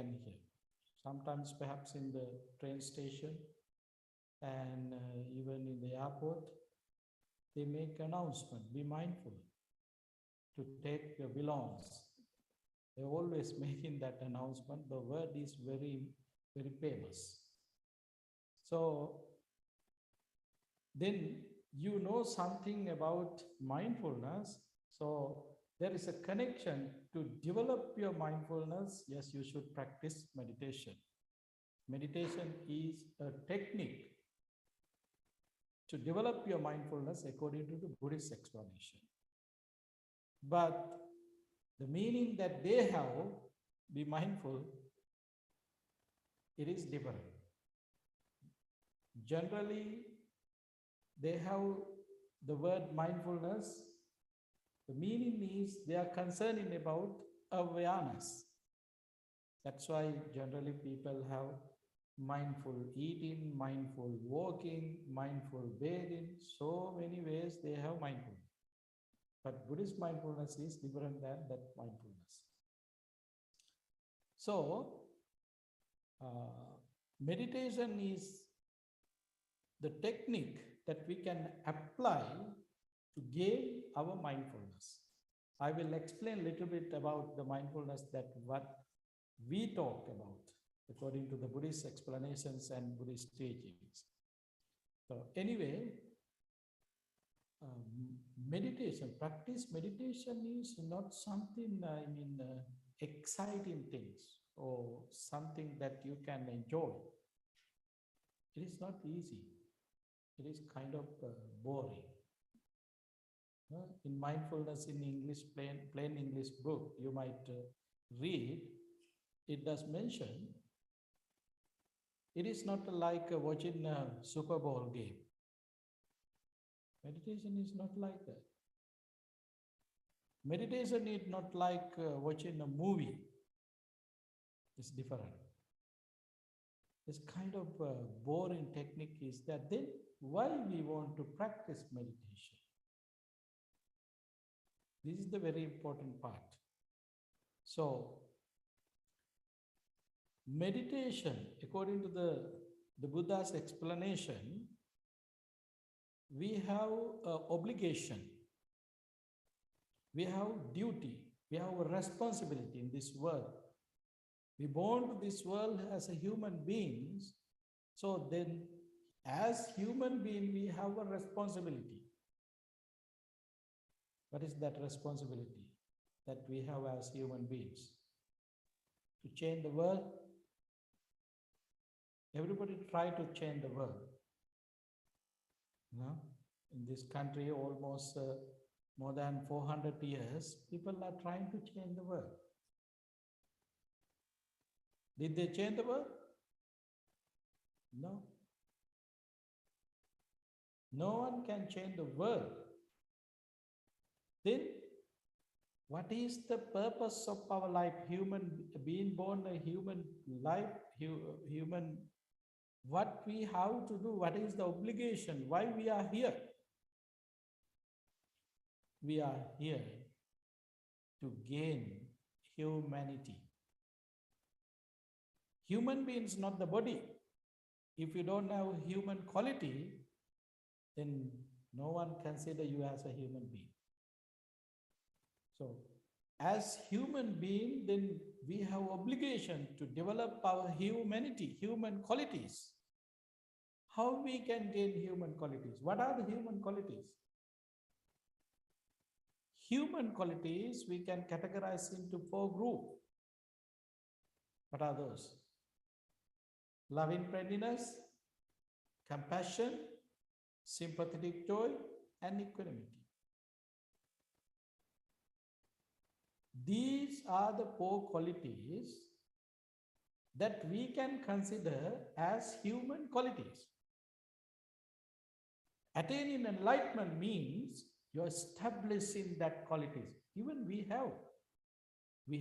can hear. Sometimes perhaps in the train station and even in the airport, they make announcement, be mindful to take your belongs. They're always making that announcement. The word is very, very famous. So then you know something about mindfulness. So there is a connection to develop your mindfulness. Yes, you should practice meditation. Meditation is a technique to develop your mindfulness according to the Buddhist explanation. But the meaning that they have, be mindful, it is different. Generally, they have the word mindfulness. The meaning is they are concerning about awareness. That's why generally people have mindful eating, mindful walking, mindful bathing. So many ways they have mindfulness. But Buddhist mindfulness is different than that mindfulness. So, meditation is the technique that we can apply to gain our mindfulness. I will explain a little bit about the mindfulness that what we talk about according to the Buddhist explanations and Buddhist teachings. So anyway, practice meditation is not something, exciting things or something that you can enjoy. It is not easy. It is kind of boring. In mindfulness in English, plain English book, you might read, it does mention, it is not like watching a Super Bowl game. Meditation is not like that. Meditation is not like watching a movie. It's different. This kind of boring technique is that. Then why we want to practice meditation? This is the very important part. So, meditation, according to the Buddha's explanation, we have an obligation, we have duty, we have a responsibility in this world. We born to this world as a human beings, so then as human being we have a responsibility. What is that responsibility that we have as human beings? To change the world. Everybody try to change the world. No? In this country, almost more than 400 years, people are trying to change the world. Did they change the world? No. No one can change the world. Then, what is the purpose of our life? Being born a human life, human, what we have to do, what is the obligation, why we are here? We are here to gain humanity. Human beings, not the body. If you don't have human quality, then no one consider you as a human being. So, as human being, then we have obligation to develop our humanity, human qualities. How we can gain human qualities? What are the human qualities? Human qualities we can categorize into 4 groups. What are those? Loving friendliness, compassion, sympathetic joy, and equanimity. These are the 4 qualities that we can consider as human qualities. Attaining enlightenment means you're establishing that qualities. Even we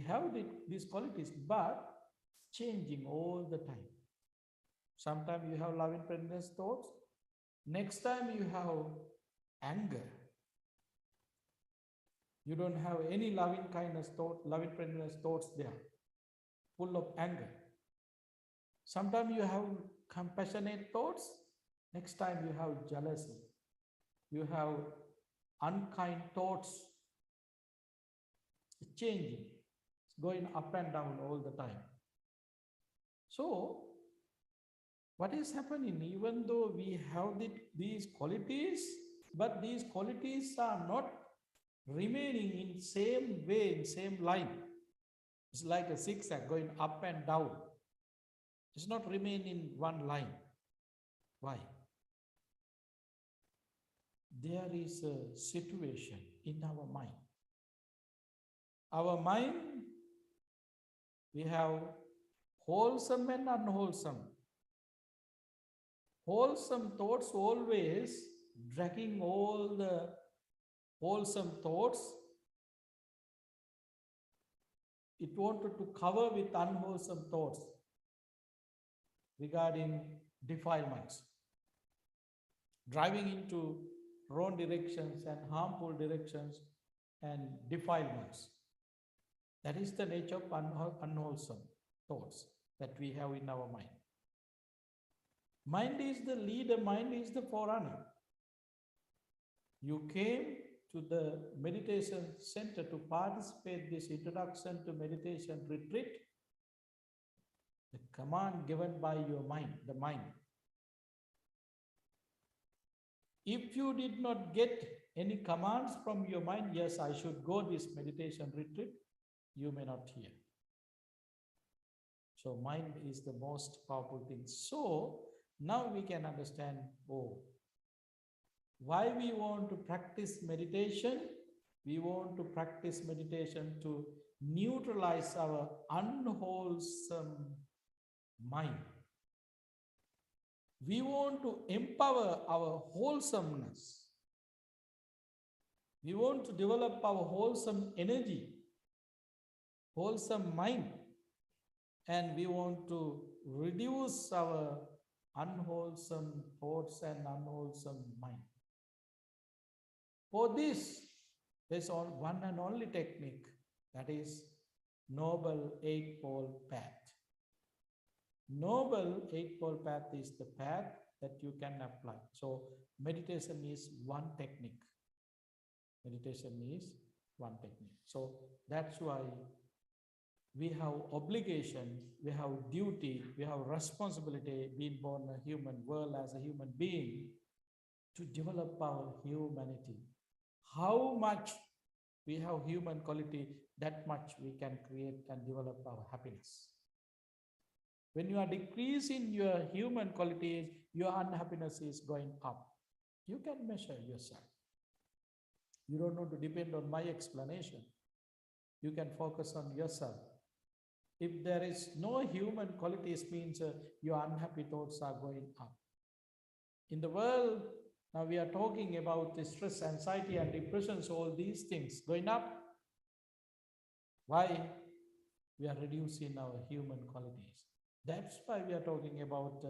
have these qualities, but changing all the time. Sometimes you have loving friendliness thoughts. Next time you have anger. You don't have any loving kindness thought, loving friendliness thoughts there. full of anger. Sometimes you have compassionate thoughts, next time you have jealousy. You have unkind thoughts, changing, it's going up and down all the time. So, what is happening, even though we have these qualities, but these qualities are not remaining in same way, in same line. It's like a zigzag going up and down. It's not remain in one line. Why? There is a situation in our mind. Our mind, we have wholesome and unwholesome. Wholesome thoughts always dragging all the wholesome thoughts. It wanted to cover with unwholesome thoughts regarding defilements, driving into wrong directions and harmful directions and defilements. That is the nature of unwholesome thoughts that we have in our mind. Mind is the leader, mind is the forerunner. You came to the meditation center to participate this introduction to meditation retreat. The command given by your mind, the mind. If you did not get any commands from your mind, yes, I should go this meditation retreat, you may not hear. So mind is the most powerful thing. So now we can understand, why we want to practice meditation. We want to practice meditation to neutralize our unwholesome mind. We want to empower our wholesomeness. We want to develop our wholesome energy, wholesome mind, and we want to reduce our unwholesome thoughts and unwholesome mind. For this, there's one and only technique, that is Noble Eightfold Path. Noble Eightfold Path is the path that you can apply. So meditation is one technique. Meditation is one technique. So that's why we have obligation, we have duty, we have responsibility, being born a human world as a human being, to develop our humanity. How much we have human quality, that much we can create and develop our happiness. When you are decreasing your human qualities, your unhappiness is going up. You can measure yourself. You don't need to depend on my explanation. You can focus on yourself. If there is no human qualities, means your unhappy thoughts are going up. In the world, now we are talking about the stress, anxiety, and depression, so all these things going up. Why? We are reducing our human qualities. That's why we are talking about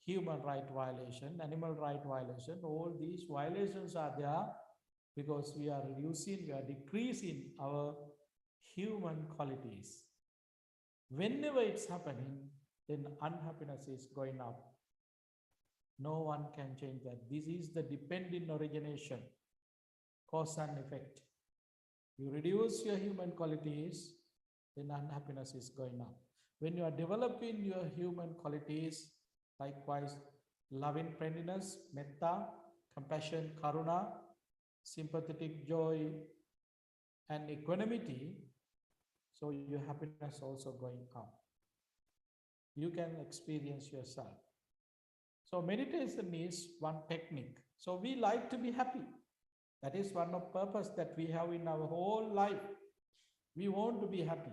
human right violation, animal right violation. All these violations are there because we are reducing, we are decreasing our human qualities. Whenever it's happening, then unhappiness is going up. No one can change that. This is the dependent origination, cause and effect. You reduce your human qualities, then unhappiness is going up. When you are developing your human qualities, likewise, loving friendliness, metta, compassion, karuna, sympathetic joy, and equanimity, so your happiness also going up. You can experience yourself. So meditation is one technique. So we like to be happy. That is one of purpose that we have in our whole life. We want to be happy.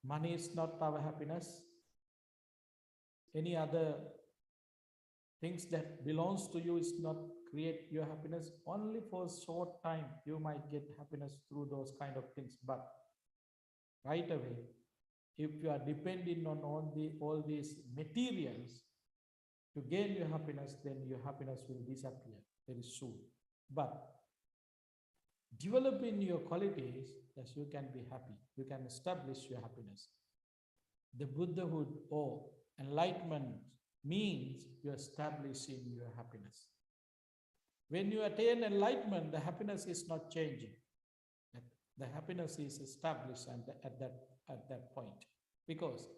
Money is not our happiness. Any other things that belongs to you is not create your happiness. Only for a short time you might get happiness through those kind of things. But right away, if you are depending on all these materials to gain your happiness, then your happiness will disappear very soon. But Develop in your qualities, yes, you can be happy. You can establish your happiness. The Buddhahood or enlightenment means you establishing your happiness. When you attain enlightenment, the happiness is not changing. The happiness is established at that point, because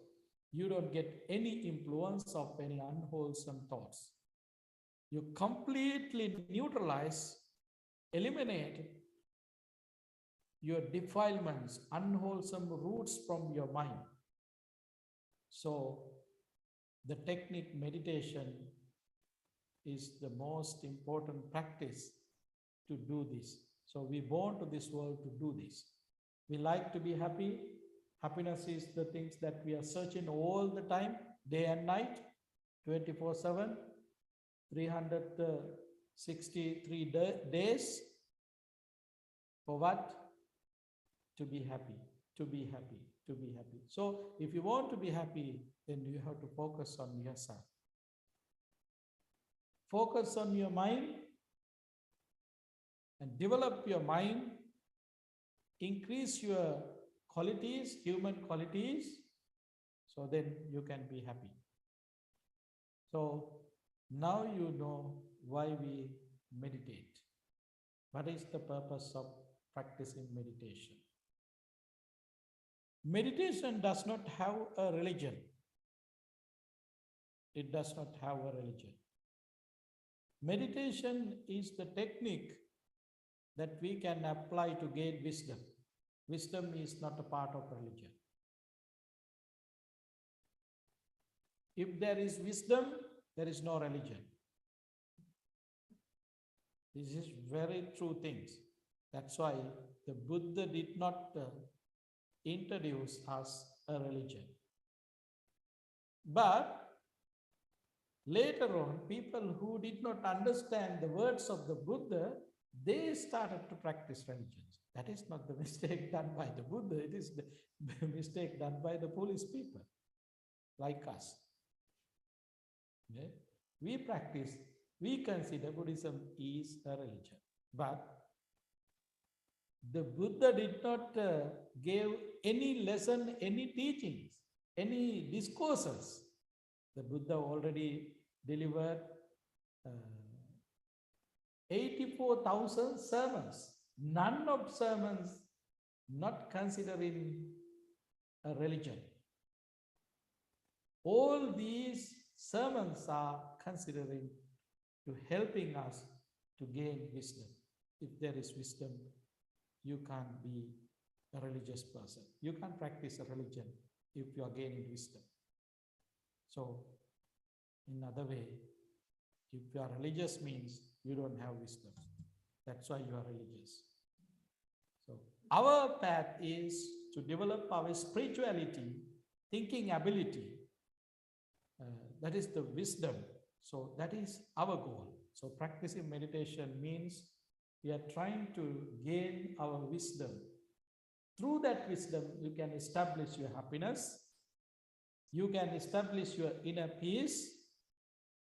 you don't get any influence of any unwholesome thoughts. You completely neutralize, eliminate your defilements, unwholesome roots from your mind. So the technique meditation is the most important practice to do this. So we born to this world to do this. We like to be happy. Happiness is the things that we are searching all the time, day and night, 24/7, 363 days. For what? To be happy, to be happy, to be happy. So if you want to be happy, then you have to focus on yourself. Focus on your mind and develop your mind, increase your qualities, human qualities, so then you can be happy. So now you know why we meditate. What is the purpose of practicing meditation? Meditation does not have a religion. It does not have a religion. Meditation is the technique that we can apply to gain wisdom. Wisdom is not a part of religion. If there is wisdom, there is no religion. This is very true things. That's why the Buddha did not introduce us a religion. But later on, people who did not understand the words of the Buddha, they started to practice religions. That is not the mistake done by the Buddha. It is the mistake done by the foolish people like us. Okay? We practice, we consider Buddhism is a religion. But the Buddha did not give any lesson, any teachings, any discourses. The Buddha already delivered 84,000 sermons. None of sermons not considering a religion. All these sermons are considering to helping us to gain wisdom. If there is wisdom, you can't be a religious person. You can't practice a religion if you are gaining wisdom. So, in other way, if you are religious means you don't have wisdom. That's why you are religious. So, our path is to develop our spirituality, thinking ability. That is the wisdom. So, that is our goal. So, practicing meditation means we are trying to gain our wisdom. Through that wisdom, you can establish your happiness. You can establish your inner peace.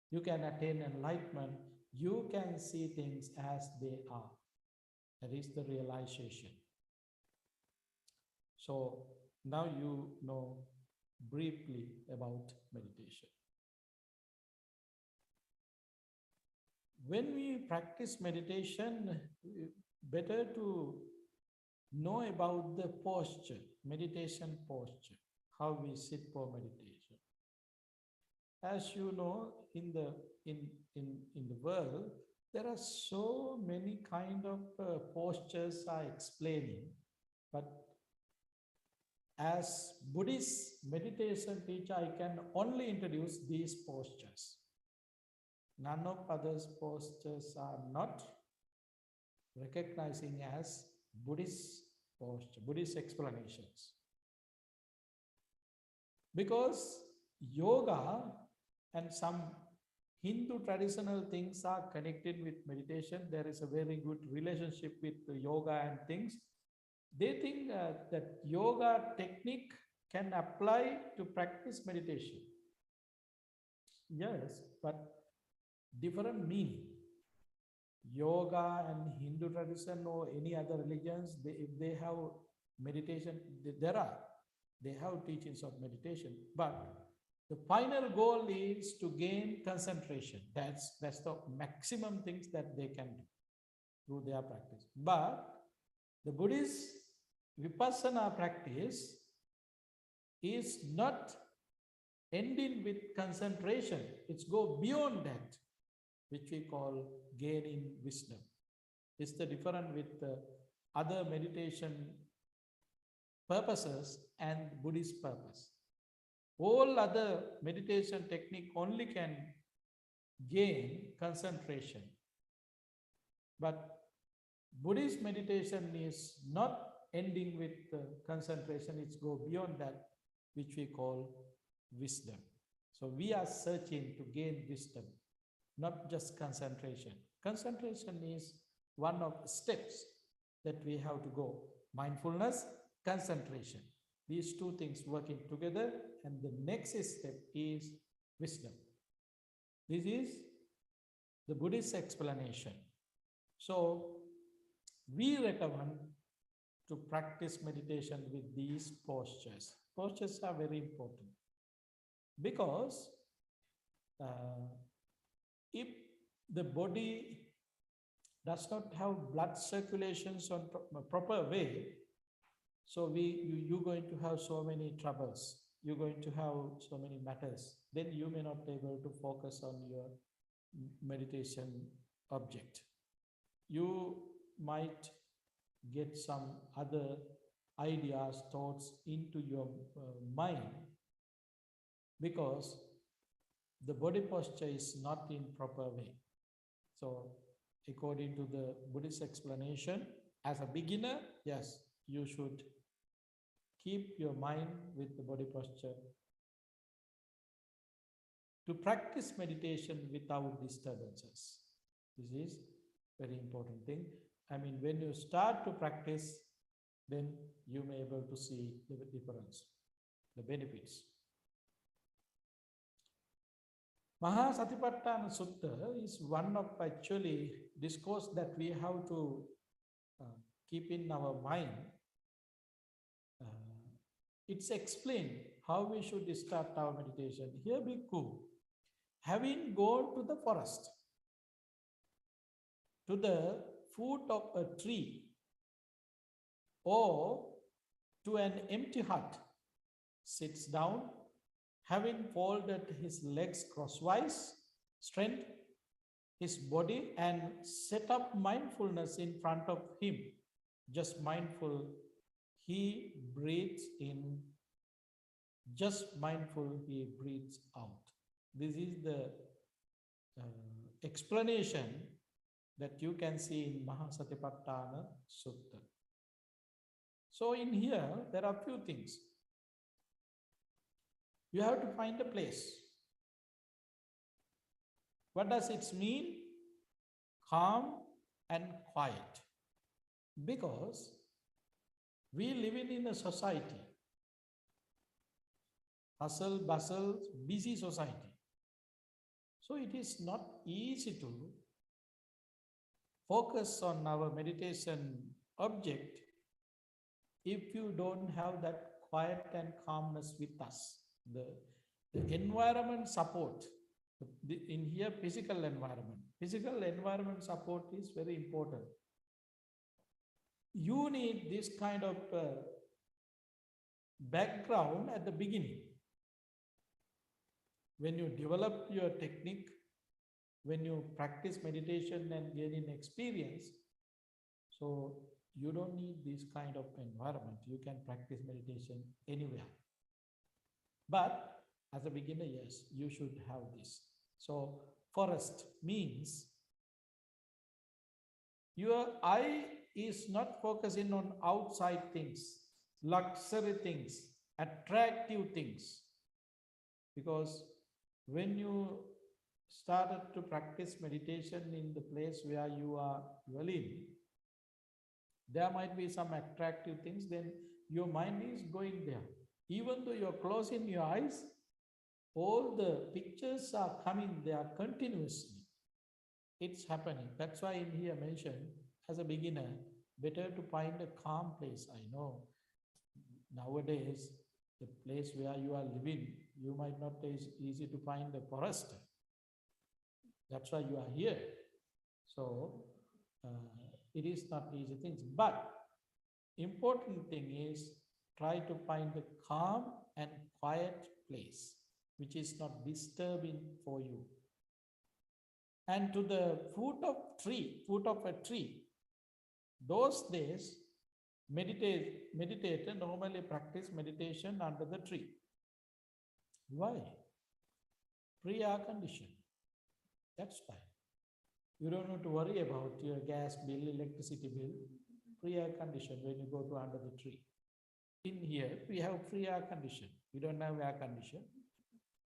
You can attain enlightenment. You can see things as they are. That is the realization. So now you know briefly about meditation. When we practice meditation, better to know about the posture, meditation posture, how we sit for meditation. As you know, in the world, there are so many kind of postures are explaining, but as Buddhist meditation teacher, I can only introduce these postures. None of others postures are not recognizing as Buddhist posture, Buddhist explanations. Because yoga and some Hindu traditional things are connected with meditation. There is a very good relationship with yoga and things. They think that yoga technique can apply to practice meditation. Yes, but different meaning. yoga and Hindu tradition or any other religions, if they have meditation, there are, they have teachings of meditation, but the final goal is to gain concentration. That's the maximum things that they can do through their practice. But the Buddhist Vipassana practice is not ending with concentration. It's go beyond that, which we call gaining wisdom. It's the different with other meditation purposes and Buddhist purpose. All other meditation technique only can gain concentration. But Buddhist meditation is not ending with concentration, it's go beyond that, which we call wisdom. So we are searching to gain wisdom, not just concentration. Concentration is one of the steps that we have to go. Mindfulness, concentration. These two things working together, and the next step is wisdom. This is the Buddhist explanation. So we recommend to practice meditation with these postures. Postures are very important because if the body does not have blood circulations on a proper way, so you're going to have so many troubles. You're going to have so many matters. Then you may not be able to focus on your meditation object. You might get some other ideas, thoughts into your mind because the body posture is not in proper way. So according to the Buddhist explanation, as a beginner, yes, you should keep your mind with the body posture to practice meditation without disturbances. This is very important thing. I mean, when you start to practice, then you may be able to see the difference, the benefits. Mahasatipatthana Sutta is one of actually discourse that we have to keep in our mind. It's explained how we should start our meditation. Here, Bhikkhu, having gone to the forest, to the foot of a tree, or to an empty hut, sits down, having folded his legs crosswise, strengthen his body and set up mindfulness in front of him. Just mindful, he breathes in, just mindful, he breathes out. This is the explanation that you can see in Mahasatipatthana Sutta. So in here, there are few things. You have to find a place. What does it mean? Calm and quiet. Because we live in a society, hustle, bustle, busy society. So it is not easy to focus on our meditation object if you don't have that quiet and calmness with us. The environment support, in here physical environment. Physical environment support is very important. You need this kind of background at the beginning. When you develop your technique, when you practice meditation and gain experience, so you don't need this kind of environment. You can practice meditation anywhere. But as a beginner, yes, you should have this. So forest means your eye is not focusing on outside things, luxury things, attractive things. Because when you started to practice meditation in the place where you are dwelling, there might be some attractive things, then your mind is going there. Even though you're closing your eyes, all the pictures are coming there continuously. It's happening. That's why in here mentioned, as a beginner, better to find a calm place. I know nowadays the place where you are living, you might not is easy to find a forest. That's why you are here. So it is not easy things. But important thing is try to find a calm and quiet place which is not disturbing for you. And to the foot of a tree, those days, meditator normally practice meditation under the tree. Why? Free air condition. That's why. You don't have to worry about your gas bill, electricity bill, free air condition when you go to under the tree. In here, we have free air condition. We don't have air condition,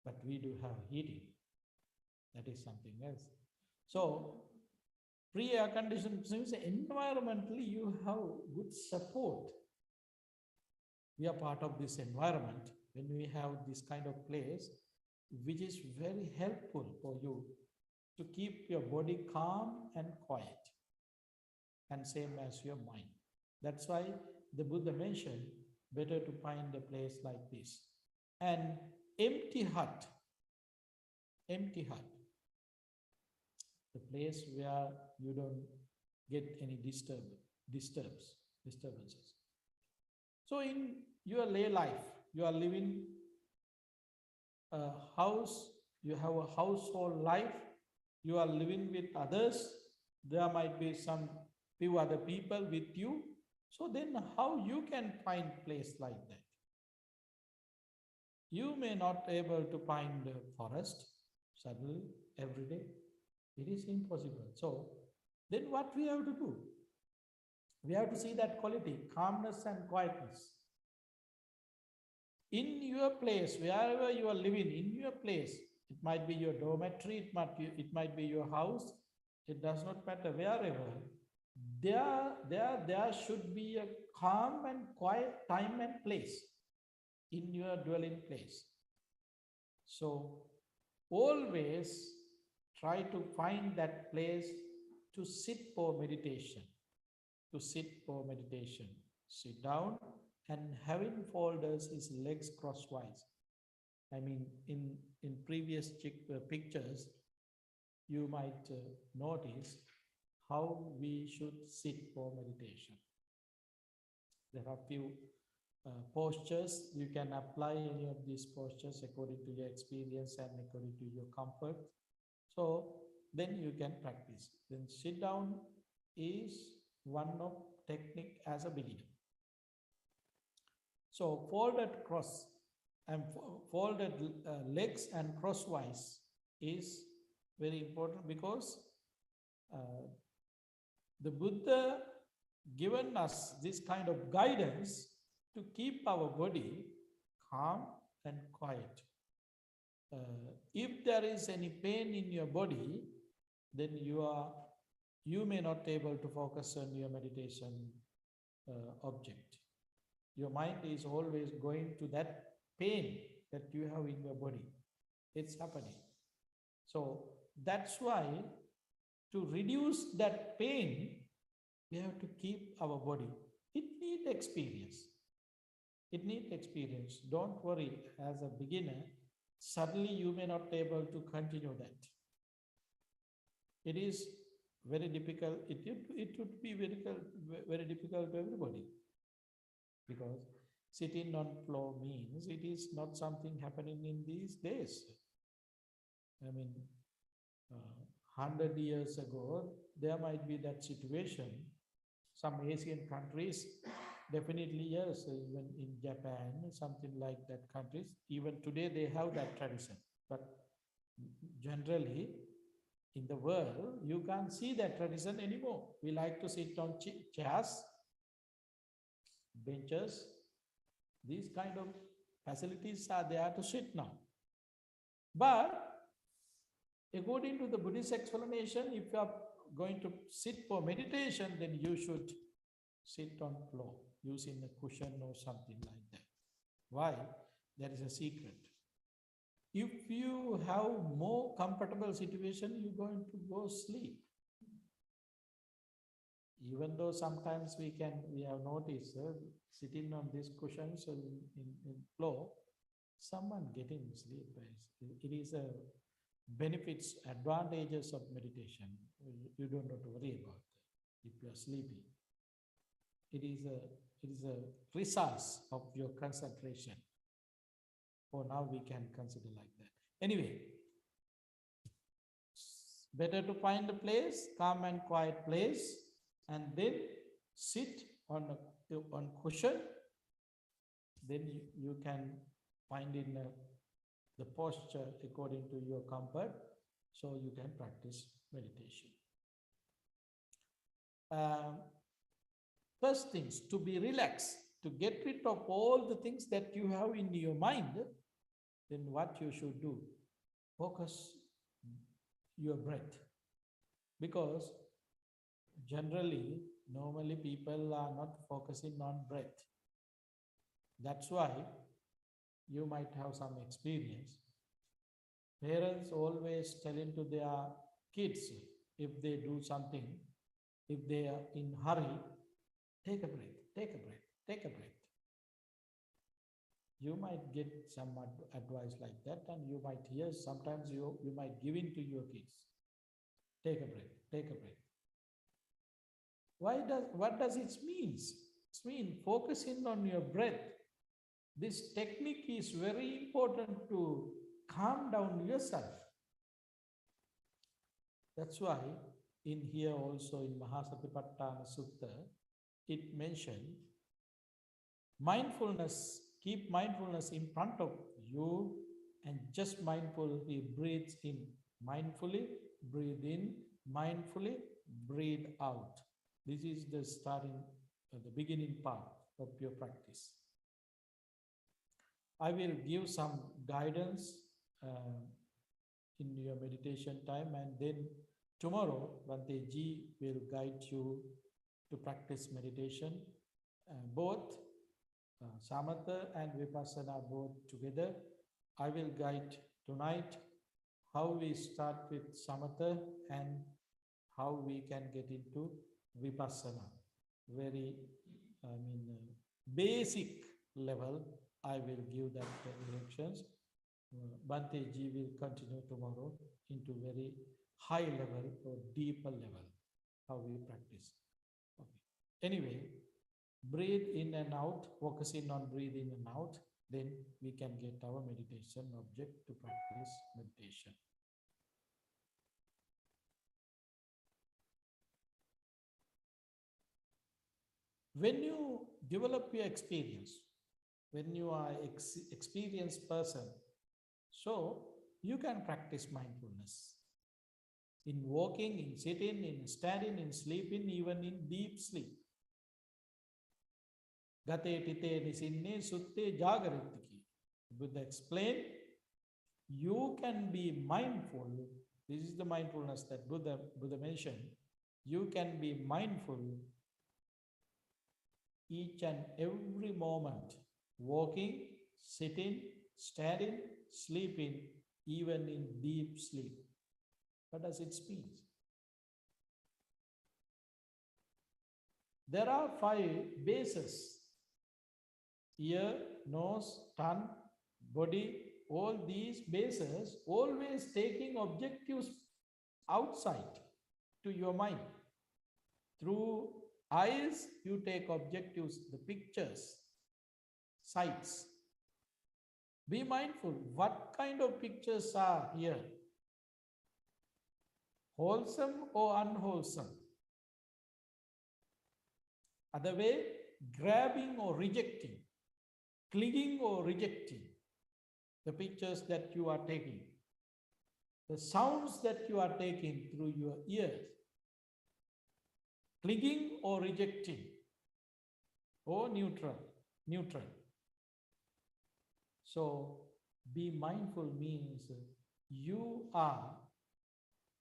but we do have heating. That is something else. So, free air condition means environmentally you have good support. We are part of this environment when we have this kind of place, which is very helpful for you to keep your body calm and quiet, and same as your mind. That's why the Buddha mentioned better to find a place like this. And empty hut, the place where you don't get any disturbances. So in your lay life, you are living a house, you have a household life, you are living with others, there might be some few other people with you. So then how you can find place like that? You may not able to find a forest suddenly every day. It is impossible. So then what we have to do? We have to see that quality, calmness and quietness. In your place, wherever you are living, in your place, it might be your dormitory, it might be your house, it does not matter, wherever, there should be a calm and quiet time and place in your dwelling place. So always try to find that place to sit for meditation. Sit down and having folded his legs crosswise. I mean, in previous pictures, you might notice how we should sit for meditation. There are few postures. You can apply any of these postures according to your experience and according to your comfort. So then you can practice. Then sit down is one of technique as a beginner. So folded legs and crosswise is very important, because the Buddha given us this kind of guidance to keep our body calm and quiet. If there is any pain in your body, then you may not be able to focus on your meditation object. Your mind is always going to that pain that you have in your body. It's happening. So that's why to reduce that pain, we have to keep our body. It needs experience. Don't worry, as a beginner, suddenly you may not be able to continue that. It is very difficult. It would be very difficult to everybody, because sitting on floor means it is not something happening in these days. I mean, 100 years ago, there might be that situation. Some Asian countries, definitely yes, even in Japan, something like that countries, even today they have that tradition. But generally, in the world, you can't see that tradition anymore. We like to sit on chairs, benches. These kind of facilities are there to sit now. But according to the Buddhist explanation, if you are going to sit for meditation, then you should sit on floor using a cushion or something like that. Why? There is a secret. If you have more comfortable situation, you're going to go sleep. Even though sometimes we have noticed sitting on these cushions in floor, someone getting sleep. It is a benefits, advantages of meditation. You don't have to worry about that. If you are sleepy, it is a resource of your concentration. For now, we can consider like that. Anyway, better to find a place, calm and quiet place, and then sit on cushion. Then you can find in the posture according to your comfort, so you can practice meditation. First things, to be relaxed, to get rid of all the things that you have in your mind, then what you should do? Focus your breath. Because normally people are not focusing on breath. That's why you might have some experience. Parents always telling to their kids, if they do something, if they are in hurry, take a breath, take a breath, take a breath. You might get some advice like that, and you might hear, sometimes you might give in to your kids. Take a breath, take a breath. What does it mean? It means focusing on your breath. This technique is very important to calm down yourself. That's why in here also in Mahasatipatthana Sutta, it mentioned mindfulness, keep mindfulness in front of you and just mindfully breathe in, mindfully breathe in, mindfully breathe out. This is the starting, the beginning part of your practice. I will give some guidance in your meditation time, and then tomorrow Bhante Ji will guide you to practice meditation, both Samatha and Vipassana both together. I will guide tonight how we start with Samatha and how we can get into Vipassana. Very, basic level. I will give that directions. Bhante Ji will continue tomorrow into very high level or deeper level, how we practice. Okay. Anyway, breathe in and out, focusing on breathe in and out, then we can get our meditation object to practice meditation. When you develop your experience, when you are experienced person, so you can practice mindfulness. In walking, in sitting, in standing, in sleeping, even in deep sleep. Gate tite nisinne sutte jagaritiki. Buddha explained, you can be mindful. This is the mindfulness that Buddha mentioned. You can be mindful each and every moment, walking, sitting, standing, sleeping, even in deep sleep. What does it mean? There are 5 bases: ear, nose, tongue, body, all these bases always taking objectives outside to your mind. Through eyes, you take objectives, the pictures, sights. Be mindful, what kind of pictures are here? Wholesome or unwholesome? Other way, grabbing or rejecting, clinging or rejecting the pictures that you are taking, the sounds that you are taking through your ears, clinging or rejecting, or neutral. So be mindful means you are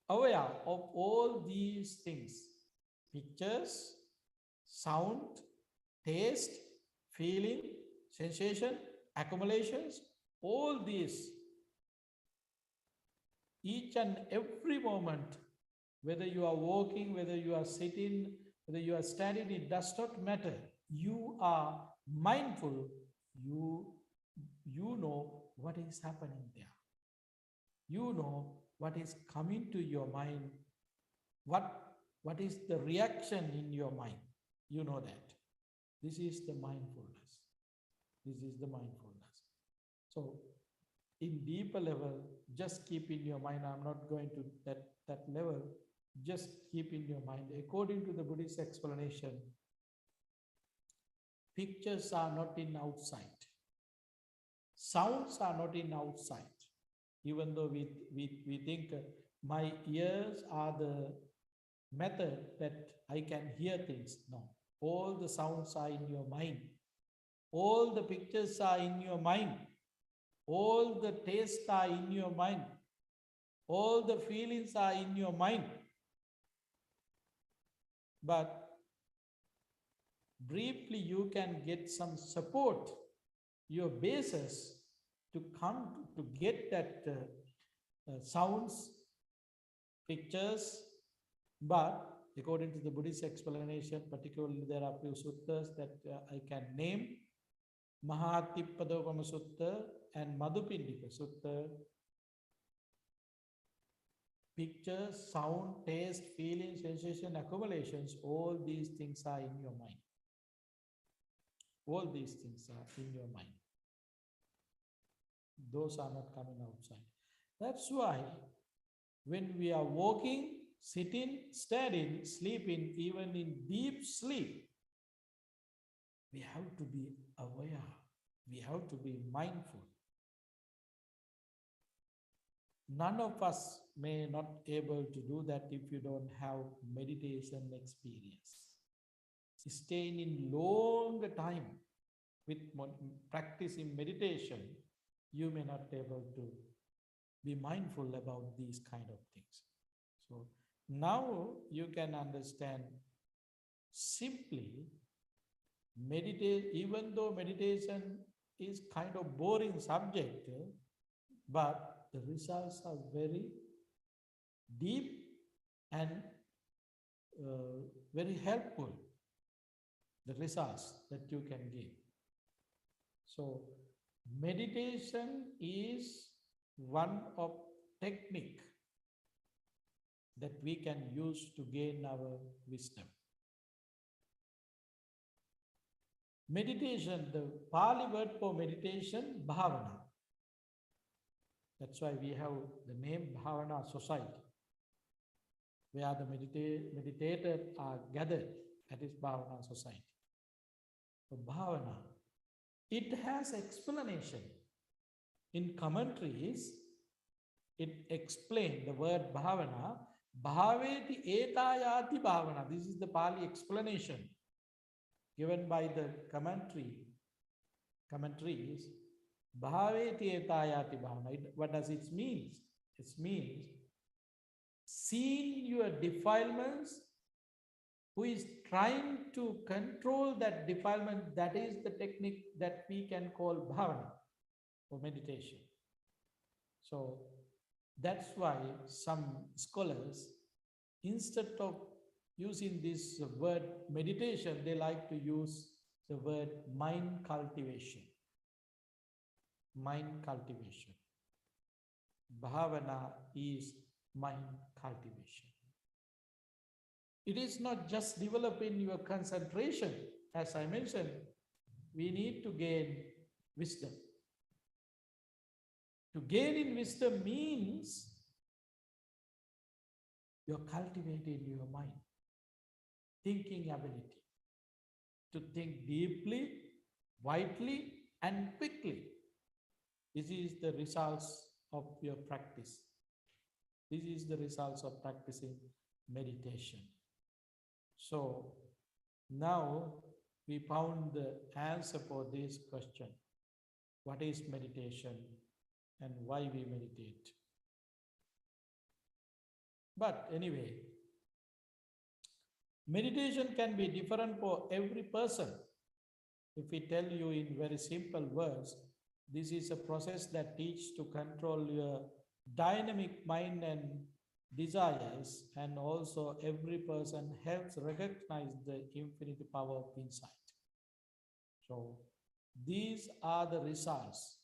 aware of all these things: pictures, sound, taste, feeling, sensation, accumulations, all these each and every moment, whether you are walking, whether you are sitting, whether you are standing, it does not matter. You are mindful. You, you know what is happening there. You know what is coming to your mind. What is the reaction in your mind? You know that. This is the mindfulness. This is the mindfulness. So in deeper level, just keep in your mind, I'm not going to that level, just keep in your mind, according to the Buddhist explanation, pictures are not in outside, sounds are not in outside, even though we think my ears are the method that I can hear things. No, all the sounds are in your mind, all the pictures are in your mind, all the tastes are in your mind, all the feelings are in your mind. But briefly, you can get some support, your basis to come to get that sounds, pictures. But according to the Buddhist explanation, particularly there are few suttas that I can name, Mahatippadopama Sutta and Madhupindika Sutta. Pictures, sound, taste, feeling, sensation, accumulations, all these things are in your mind. All these things are in your mind. Those are not coming outside. That's why when we are walking, sitting, standing, sleeping, even in deep sleep, we have to be aware. We have to be mindful. None of us may not able to do that if you don't have meditation experience. Staying in longer time with practicing meditation, you may not able to be mindful about these kind of things. So now you can understand simply meditate, even though meditation is kind of boring subject, but the results are very deep and very helpful, the results that you can give. So meditation is one of technique that we can use to gain our wisdom. Meditation, the Pali word for meditation, Bhavana. That's why we have the name Bhavana Society, where the meditators are gathered. That is Bhavana Society. So Bhavana, it has explanation. In commentaries, it explains the word Bhavana, Bhaveti etayati Bhavana. This is the Pali explanation given by the commentaries. Bhaveti etayati Bhavana. What does it mean? It means seeing your defilements, who is trying to control that defilement. That is the technique that we can call Bhavana or meditation. So that's why some scholars, instead of using this word meditation, they like to use the word mind cultivation. Mind cultivation. Bhavana is mind cultivation. It is not just developing your concentration. As I mentioned, we need to gain wisdom. To gain in wisdom means you're cultivating your mind, thinking ability, to think deeply, widely, and quickly. This is the results of your practice. This is the results of practicing meditation. So now we found the answer for this question. What is meditation and why we meditate? But anyway, meditation can be different for every person. If we tell you in very simple words, this is a process that teaches to control your dynamic mind and desires, and also every person helps recognize the infinite power of insight. So these are the results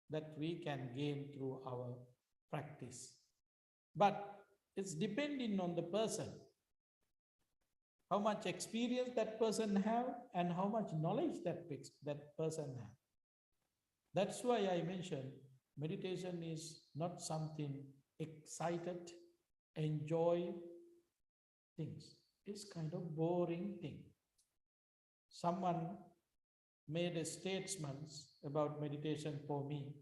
that we can gain through our practice. But it's depending on the person, how much experience that person have and how much knowledge that person have. That's why I mentioned meditation is not something excited, enjoy things. It's kind of boring thing. Someone made a statement about meditation for me.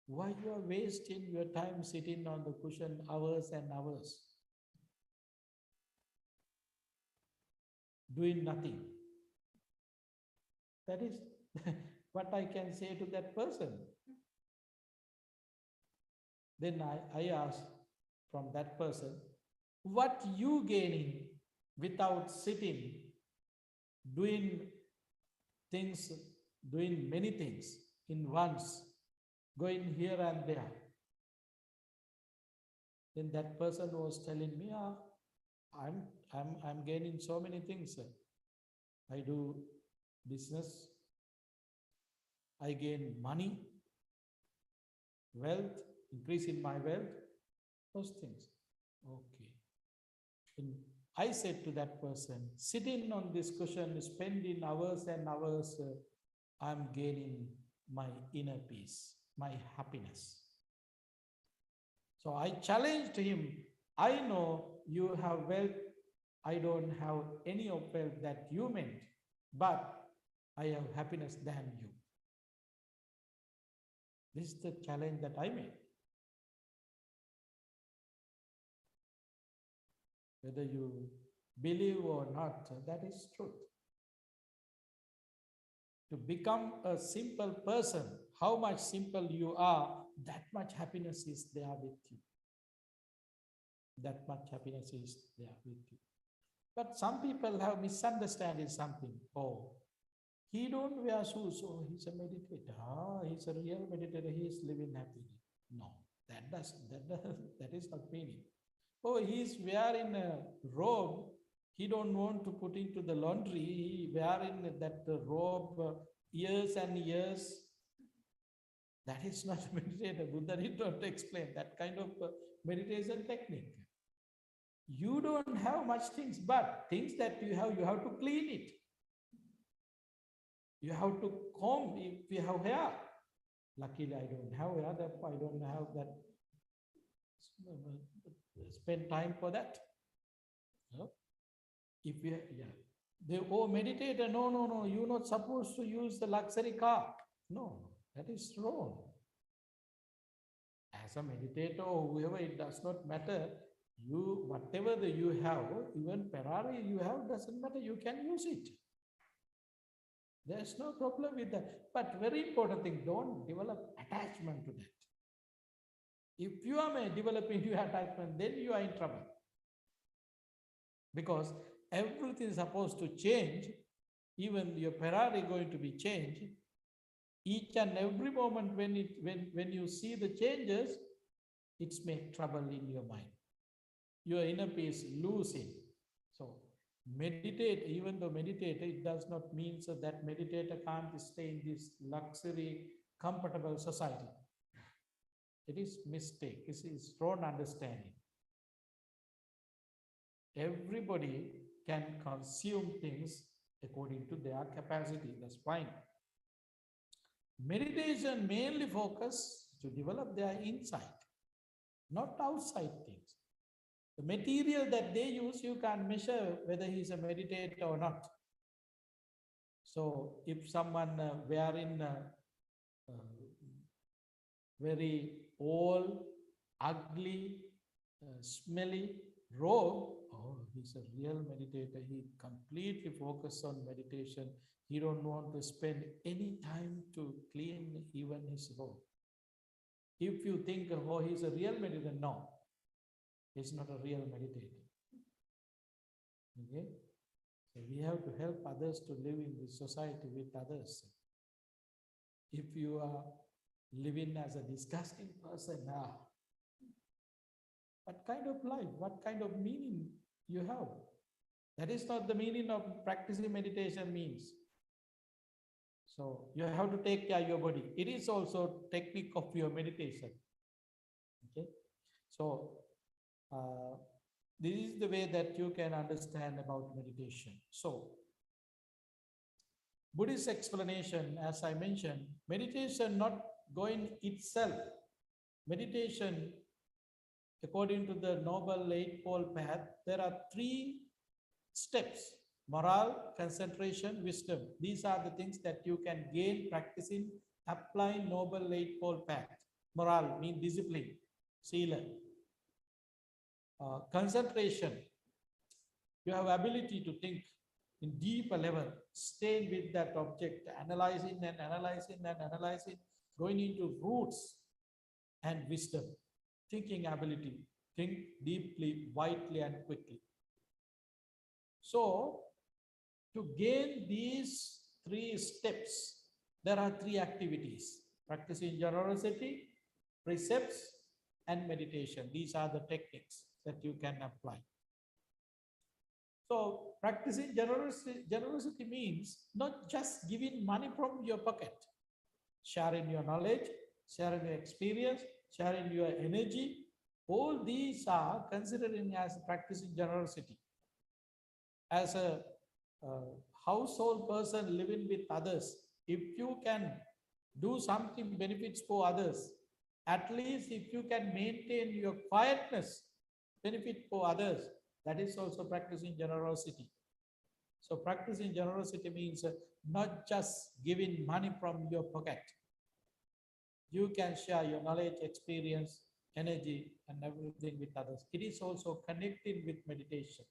Why you are wasting your time sitting on the cushion hours and hours, doing nothing? That is what I can say to that person. Then I asked from that person, what you gaining without sitting, doing things, doing many things in once, going here and there? Then that person was telling me, I'm gaining so many things. I do business, I gain money, wealth, increase in my wealth, those things. Okay. And I said to that person, sitting on this cushion, spending hours and hours, I'm gaining my inner peace, my happiness. So I challenged him, I know you have wealth, I don't have any of wealth that you meant, but I have happiness than you. This is the challenge that I made. Whether you believe or not, that is truth. To become a simple person, how much simple you are, that much happiness is there with you. That much happiness is there with you. But some people have misunderstanding something. Oh, he don't wear shoes, so he's a meditator. He's a real meditator, he is living happily. No, that is not meaning. Oh, he's wearing a robe, he don't want to put into the laundry, he wearing that robe years and years. That is not a meditator. Buddha did not explain that kind of meditation technique. You don't have much things, but things that you have to clean it. You have to comb if you have hair. Luckily, I don't have hair, therefore I don't have that. Spend time for that. If you, they meditator, no, you're not supposed to use the luxury car. No, that is wrong. As a meditator or whoever, it does not matter. You, whatever you have, even Ferrari you have, doesn't matter, you can use it. There's no problem with that. But very important thing, don't develop attachment to that. If you are developing your attachment, then you are in trouble. Because everything is supposed to change, even your Ferrari going to be changed. Each and every moment when you see the changes, it's make trouble in your mind. Your inner peace losing. So meditate, even though meditate, it does not mean so that meditator can't stay in this luxury, comfortable society. It is mistake. It is wrong understanding. Everybody can consume things according to their capacity. That's fine. Meditation mainly focus to develop their insight, not outside things. The material that they use, you can measure whether he's a meditator or not. So if someone wearing very old, ugly, smelly robe, oh, he's a real meditator. He completely focused on meditation. He don't want to spend any time to clean even his robe. If you think, oh, he's a real meditator, no, he's not a real meditator. Okay? So we have to help others to live in this society with others. If you are living as a disgusting person now, What kind of life, what kind of meaning you have? That is not the meaning of practicing meditation means. So you have to take care of your body. It is also technique of your meditation. Okay. So uh, this is the way that you can understand about meditation. So Buddhist explanation, as I mentioned, meditation not going itself. Meditation, according to the Noble Eightfold Path, there are three steps: morale, concentration, wisdom. These are the things that you can gain practicing applying Noble Eightfold Path. Morale means discipline, sila. Concentration, you have ability to think in deeper level, staying with that object, analyzing and analyzing and analyzing, going into roots. And wisdom, thinking ability, think deeply, widely, and quickly. So, to gain these three steps, there are three activities: practicing generosity, precepts, and meditation. These are the techniques that you can apply. So, practicing generosity means not just giving money from your pocket, sharing your knowledge, sharing your experience, sharing your energy. All these are considering as practicing generosity. As a household person living with others, if you can do something benefits for others, at least if you can maintain your quietness, benefit for others, that is also practicing generosity. So practicing generosity means not just giving money from your pocket. You can share your knowledge, experience, energy, and everything with others. It is also connecting with meditation.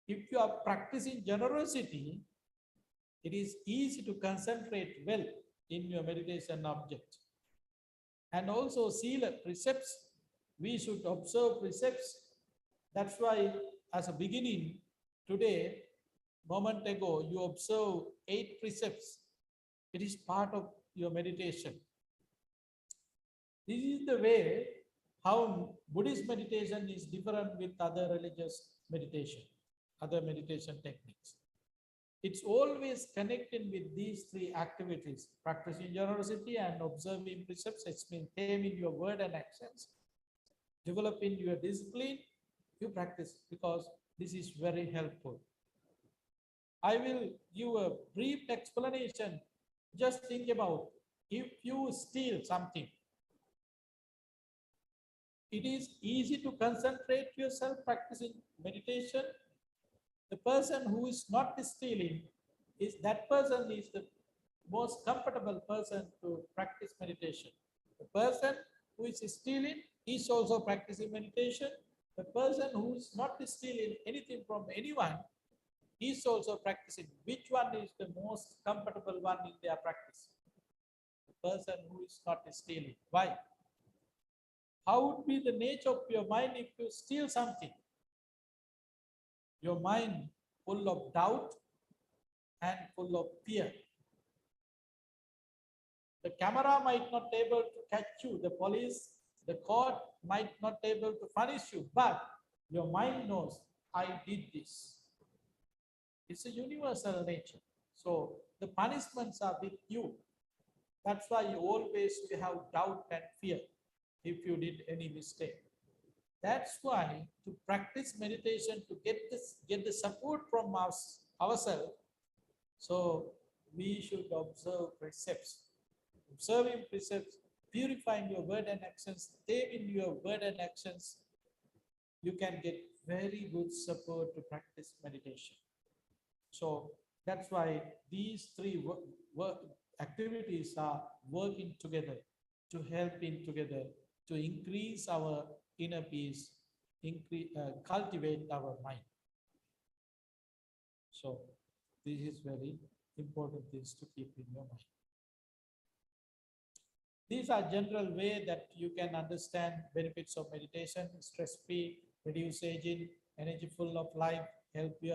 If you are practicing generosity, it is easy to concentrate well in your meditation object. And also sila, precepts, we should observe precepts. That's why as a beginning, today, moment ago, you observe 8 precepts. It is part of your meditation. This is the way how Buddhist meditation is different with other religious meditation, other meditation techniques. It's always connected with these 3 activities: practicing generosity and observing precepts. It's maintaining your word and actions, developing your discipline. You practice because this is very helpful. I will give a brief explanation. Just think about, if you steal something, it is easy to concentrate yourself practicing meditation. The person who is not stealing, is that person is the most comfortable person to practice meditation. The person who is stealing is also practicing meditation. The person who is not stealing anything from anyone is also practicing. Which one is the most comfortable one in their practice? The person who is not stealing. Why? How would be the nature of your mind if you steal something? Your mind full of doubt and full of fear. The camera might not be able to catch you. The police, the court might not be able to punish you. But your mind knows, I did this. It's a universal nature. So the punishments are with you. That's why you always have doubt and fear if you did any mistake. That's why to practice meditation, to get the support from ourselves, so we should observe precepts. Observing precepts, purifying your word and actions, stay in your word and actions, you can get very good support to practice meditation. So that's why these 3 activities are working together to help in together to increase our inner peace, cultivate our mind. So this is very important things to keep in your mind. These are general way that you can understand benefits of meditation: stress-free, reduce aging, energy full of life, help you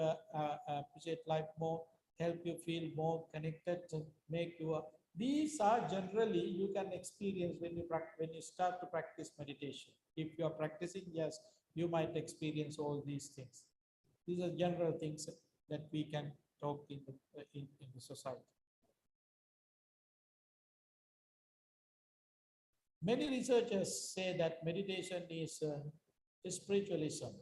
appreciate life more, help you feel more connected, to make your These are generally you can experience when when you start to practice meditation. If you are practicing, yes, you might experience all these things. These are general things that we can talk in the society. Many researchers say that meditation is spiritualism,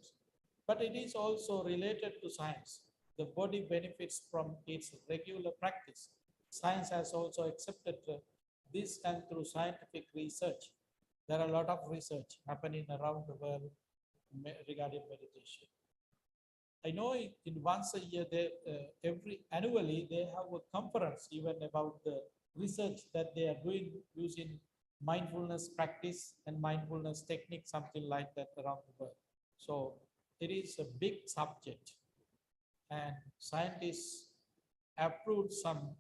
but it is also related to science. The body benefits from its regular practice. Science has also accepted this, and through scientific research, there are a lot of research happening around the world regarding meditation. I know in once a year, every annually they have a conference even about the research that they are doing using mindfulness practice and mindfulness technique, something like that around the world. So it is a big subject, and scientists approved some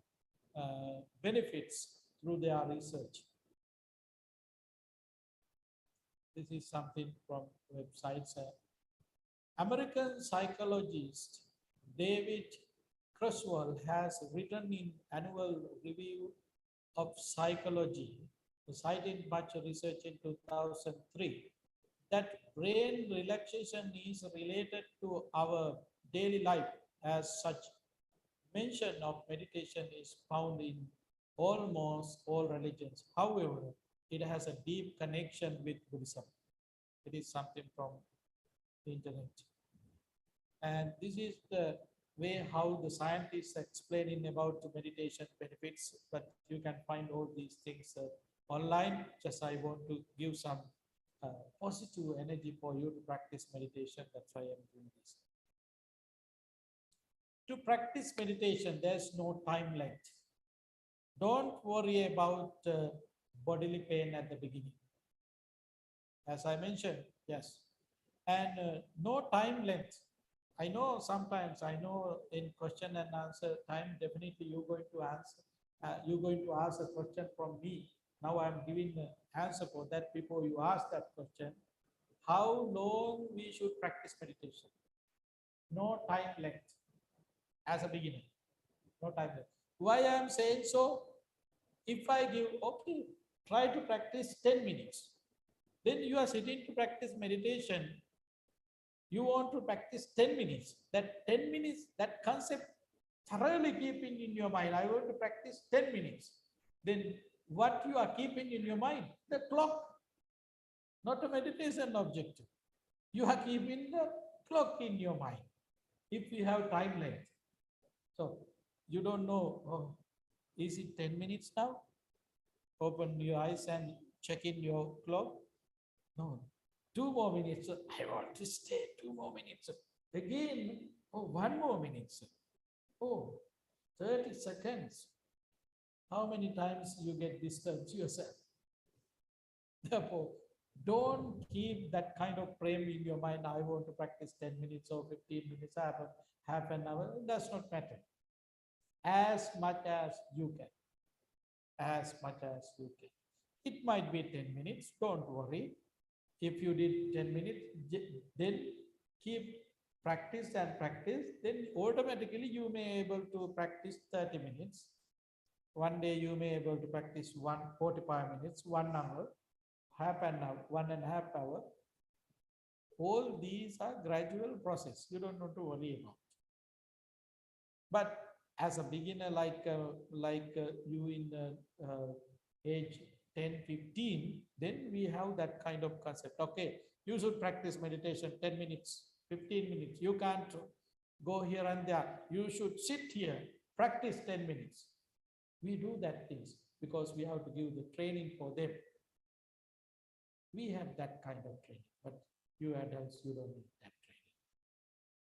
benefits through their research. This is something from websites. American psychologist David Creswell has written in Annual Review of Psychology, citing much research in 2003, that brain relaxation is related to our daily life as such. Mention of meditation is found in almost all religions. However, it has a deep connection with Buddhism. It is something from the internet. And this is the way how the scientists explaining about the meditation benefits, but you can find all these things online. Just I want to give some positive energy for you to practice meditation. That's why I'm doing this. To practice meditation, there's no time length. Don't worry about bodily pain at the beginning. As I mentioned, yes. And no time length. I know sometimes, I know in question and answer time, definitely you're going to answer, you're going to ask a question from me. Now I'm giving the answer for that before you ask that question. How long we should practice meditation? No time length as a beginner, no time length. Why I'm saying so? If I give, okay, try to practice 10 minutes. Then you are sitting to practice meditation. You want to practice 10 minutes. That 10 minutes, that concept thoroughly keeping in your mind. I want to practice 10 minutes. Then what you are keeping in your mind? The clock, not a meditation objective. You are keeping the clock in your mind. If you have time length. So you don't know, oh, is it 10 minutes now? Open your eyes and check in your clock. No, 2 more minutes. I want to stay 2 more minutes. Again, oh, 1 more minute. Oh, 30 seconds. How many times you get disturbed yourself? Therefore, don't keep that kind of frame in your mind. I want to practice 10 minutes or 15 minutes, half an hour. It does not matter. As much as you can. As much as you can. It might be 10 minutes. Don't worry. If you did 10 minutes, then keep practice and practice. Then automatically you may able to practice 30 minutes. One day you may able to practice 45 minutes, 1 hour, half an hour, 1.5 hours. All these are gradual process. You don't have to worry about. But as a beginner, like you in the age 10, 15, then we have that kind of concept. Okay, you should practice meditation 10 minutes, 15 minutes. You can't go here and there. You should sit here, practice 10 minutes. We do that things because we have to give the training for them. We have that kind of training, but you adults, you don't need that training.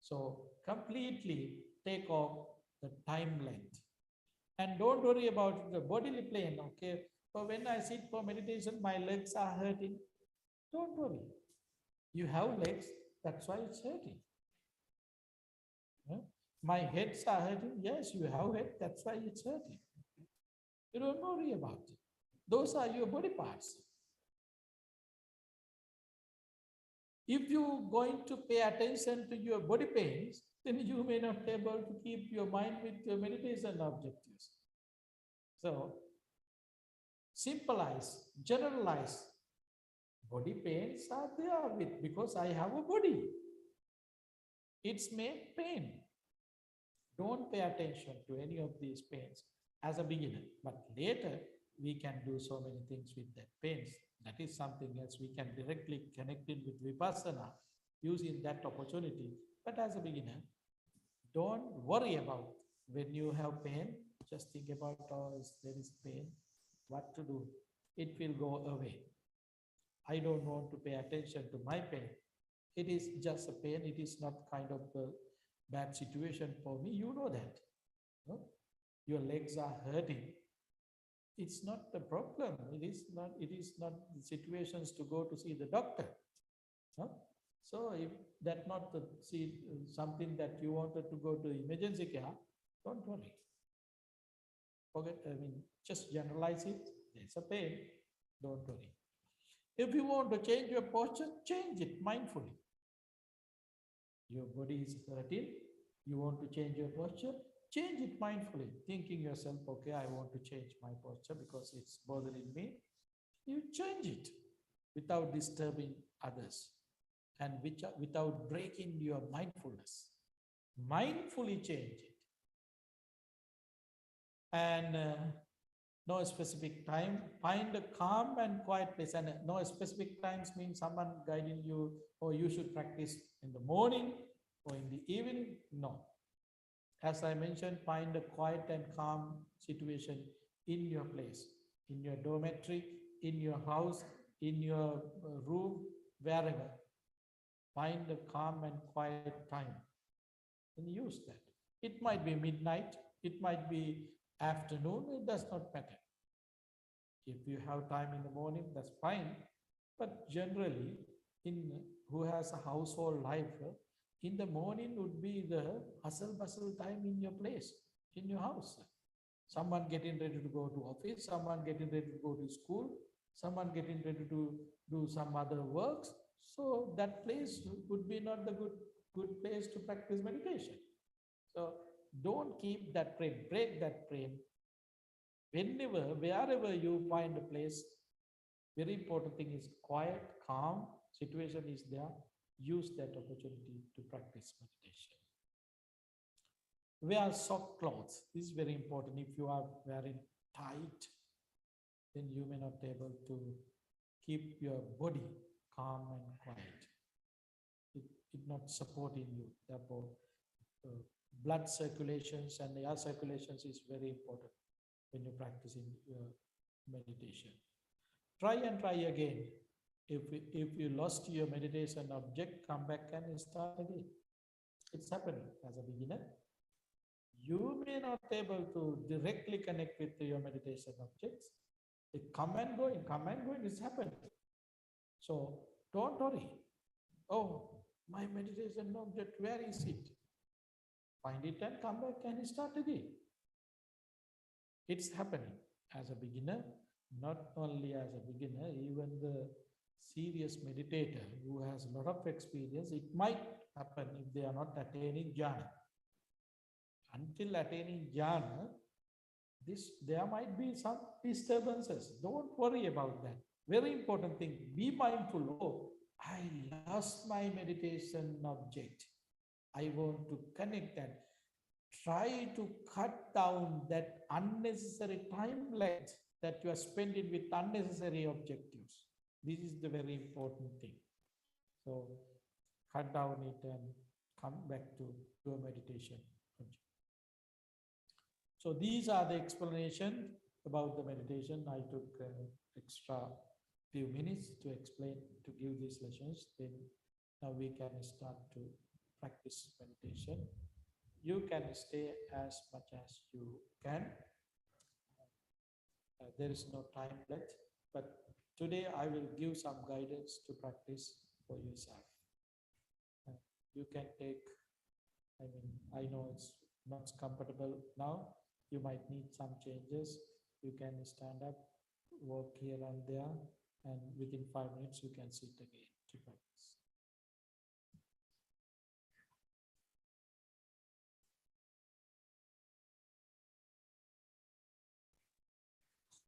So completely take off the time length. And don't worry about the bodily plane, okay? So when I sit for meditation, my legs are hurting. Don't worry. You have legs, that's why it's hurting. My heads are hurting. Yes, you have head, that's why it's hurting. You don't worry about it. Those are your body parts. If you're going to pay attention to your body pains, then you may not be able to keep your mind with your meditation objectives. So Symbolize, generalize. Body pains are there with because I have a body. It's made pain. Don't pay attention to any of these pains as a beginner. But later, we can do so many things with that pains. That is something else. We can directly connect it with Vipassana using that opportunity. But as a beginner, don't worry about when you have pain. Just think about, oh, there is pain, what to do? It will go away. I don't want to pay attention to my pain. It is just a pain. It is not kind of a bad situation for me. You know that. No? Your legs are hurting. It's not the problem. It is not situations to go to see the doctor. No? So if that's not the something that you wanted to go to emergency care, don't worry. Forget, just generalize it. There's a pain. Don't worry. If you want to change your posture, change it mindfully. Your body is hurting. You want to change your posture, change it mindfully, thinking yourself, okay, I want to change my posture because it's bothering me. You change it without disturbing others and without breaking your mindfulness. Mindfully change it. And no specific time, find a calm and quiet place. And no specific times means someone guiding you, or you should practice in the morning or in the evening. No. As I mentioned, find a quiet and calm situation in your place, in your dormitory, in your house, in your room, wherever. Find a calm and quiet time and use that. It might be midnight, it might be afternoon, it does not matter. If you have time in the morning, that's fine. But generally, who has a household life, in the morning would be the hustle bustle time in your place, in your house. Someone getting ready to go to office, someone getting ready to go to school, someone getting ready to do some other works. So that place would be not the good place to practice meditation. So don't keep that frame, break that frame. Wherever you find a place, very important thing is quiet, calm, situation is there, use that opportunity to practice meditation. Wear soft clothes. This is very important. If you are wearing tight, then you may not be able to keep your body calm and quiet. It not supporting you. Therefore, blood circulations and air circulations is very important when you're practicing your meditation. Try and try again. If you lost your meditation object, come back and start again. It's happening as a beginner. You may not be able to directly connect with your meditation objects. They come and go, it's happening. So don't worry. Oh, my meditation object, where is it? Find it and come back and start again. It's happening as a beginner, not only as a beginner, even the serious meditator who has a lot of experience, it might happen if they are not attaining jhana. Until attaining jhana, there might be some disturbances. Don't worry about that. Very important thing, be mindful. Oh, I lost my meditation object. I want to connect that. Try to cut down that unnecessary time length that you are spending with unnecessary objectives. This is the very important thing. So cut down it and come back to your meditation object. So these are the explanation about the meditation. I took extra few minutes to explain, to give these lessons. Then now we can start to practice meditation. You can stay as much as you can. There is no time left, but today I will give some guidance to practice for yourself. You can take, I know it's not comfortable now. You might need some changes. You can stand up, walk here and there, and within 5 minutes, you can sit again to practice.